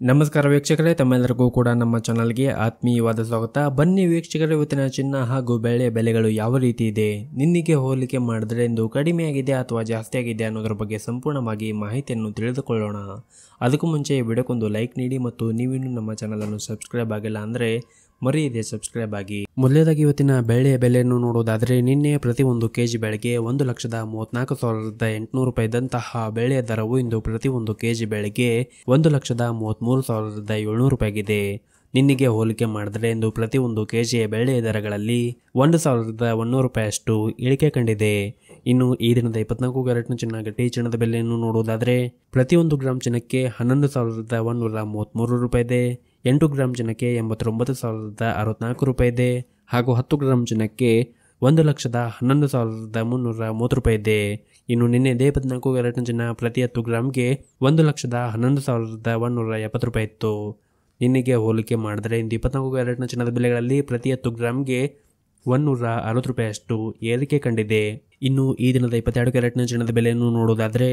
ನಮಸ್ಕಾರ ವೀಕ್ಷಕರೇ, ತಮ್ಮೆಲ್ಲರಿಗೂ ಕೂಡ ನಮ್ಮ ಚಾನಲ್ಗೆ ಆತ್ಮೀಯವಾದ ಸ್ವಾಗತ. ಬನ್ನಿ ವೀಕ್ಷಕರೇ, ಇವತ್ತಿನ ಚಿನ್ನ ಹಾಗೂ ಬೆಳ್ಳಿಯ ಬೆಲೆಗಳು ಯಾವ ರೀತಿ ಇದೆ, ನಿನ್ನೆಗೆ ಹೋಲಿಕೆ ಮಾಡಿದ್ರೆ ಇಂದು ಕಡಿಮೆ ಆಗಿದೆ ಅಥವಾ ಜಾಸ್ತಿ ಆಗಿದೆ ಅನ್ನೋದ್ರ ಬಗ್ಗೆ ಸಂಪೂರ್ಣವಾಗಿ ಮಾಹಿತಿಯನ್ನು ತಿಳಿದುಕೊಳ್ಳೋಣ. ಅದಕ್ಕೂ ಮುಂಚೆ ವಿಡಿಯೋಕ್ಕೊಂದು ಲೈಕ್ ನೀಡಿ ಮತ್ತು ನೀವಿನ್ನೂ ನಮ್ಮ ಚಾನಲನ್ನು ಸಬ್ಸ್ಕ್ರೈಬ್ ಆಗಿಲ್ಲ ಅಂದರೆ ಮರೆಯದೆ ಸಬ್ಸ್ಕ್ರೈಬ್ ಆಗಿ. ಮೊದಲನೇದಾಗಿ ಇವತ್ತಿನ ಬೆಳ್ಳಿಯ ಬೆಲೆಯನ್ನು ನೋಡುವುದಾದರೆ, ನಿನ್ನೆ ಪ್ರತಿ 1 kg ಬೆಳೆಗೆ 1,34,800 ರೂಪಾಯಿ ಇದ್ದಂತಹ ಬೆಳ್ಳಿಯ ದರವು ಇಂದು ಪ್ರತಿ 1 kg ಬೆಳೆಗೆ 1,33,700 ರೂಪಾಯಿಗಿದೆ. ನಿನ್ನೆಗೆ ಹೋಲಿಕೆ ಮಾಡಿದರೆ ಇಂದು ಪ್ರತಿ 1 kg ಬೆಳ್ಳಿಯ ದರಗಳಲ್ಲಿ 1,100 ರೂಪಾಯಿಯಷ್ಟು ಇಳಿಕೆ ಕಂಡಿದೆ. ಇನ್ನು ಈ ದಿನದ 24 ಕ್ಯಾರೆಟ್ನ ಚಿನ್ನ ಗಟ್ಟಿ ಚಿನ್ನದ ಬೆಲೆಯನ್ನು ನೋಡುವುದಾದರೆ, ಪ್ರತಿ 1 ಗ್ರಾಂ ಚಿನ್ನಕ್ಕೆ 11,133 ರೂಪಾಯಿ ಇದೆ. 8 ಗ್ರಾಂ ಚಿನ್ನಕ್ಕೆ 89,064 ರೂಪಾಯಿ ಇದೆ. ಹಾಗೂ 10 ಗ್ರಾಂ ಚಿನ್ನಕ್ಕೆ 1,11,330 ರೂಪಾಯಿ ಇದೆ. ಇನ್ನು ನಿನ್ನೆ 24 ಕ್ಯಾರೆಟ್ನ ಚಿನ್ನ ಪ್ರತಿ 10 ಗ್ರಾಮ್ಗೆ 1,11,170 ರೂಪಾಯಿ ಇತ್ತು. ನಿನ್ನೆಗೆ ಹೋಲಿಕೆ ಮಾಡಿದರೆ ಇಂದು 24 ಕ್ಯಾರೆಟ್ನ ಚಿನ್ನದ ಬೆಲೆಗಳಲ್ಲಿ ಪ್ರತಿ 10 ಗ್ರಾಮ್ಗೆ 160 ರೂಪಾಯಿಯಷ್ಟು ಏರಿಕೆ ಕಂಡಿದೆ. ಇನ್ನು ಈ ದಿನದ 22 ಕ್ಯಾರೆಟ್ನ ಚಿನ್ನದ ಬೆಲೆಯನ್ನು ನೋಡುವುದಾದರೆ,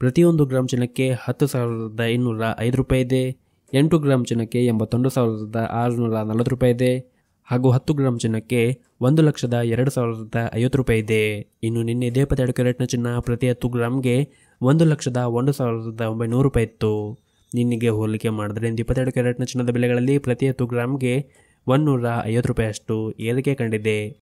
ಪ್ರತಿ 1 ಗ್ರಾಂ ಚಿನ್ನಕ್ಕೆ 10,205 ರೂಪಾಯಿ ಇದೆ. 8 ಗ್ರಾಂ ಚಿನ್ನಕ್ಕೆ 81,640 ರೂಪಾಯಿ ಇದೆ. ಹಾಗೂ 10 ಗ್ರಾಂ ಚಿನ್ನಕ್ಕೆ 1,02,050 ರೂಪಾಯಿ ಇದೆ. ಇನ್ನು ನಿನ್ನೆ 22 ಕ್ಯಾರೆಟ್ನ ಚಿನ್ನ ಪ್ರತಿ 10 ಗ್ರಾಮ್ಗೆ 1,01,900 ರೂಪಾಯಿ ಇತ್ತು. ನಿನ್ನೆಗೆ ಹೋಲಿಕೆ ಮಾಡಿದರೆ ಇಂದು 22 ಕ್ಯಾರೆಟ್ನ ಚಿನ್ನದ ಬೆಲೆಗಳಲ್ಲಿ ಪ್ರತಿ 10 ಗ್ರಾಮ್ಗೆ 150 ರೂಪಾಯಿಯಷ್ಟು ಏರಿಕೆ ಕಂಡಿದೆ.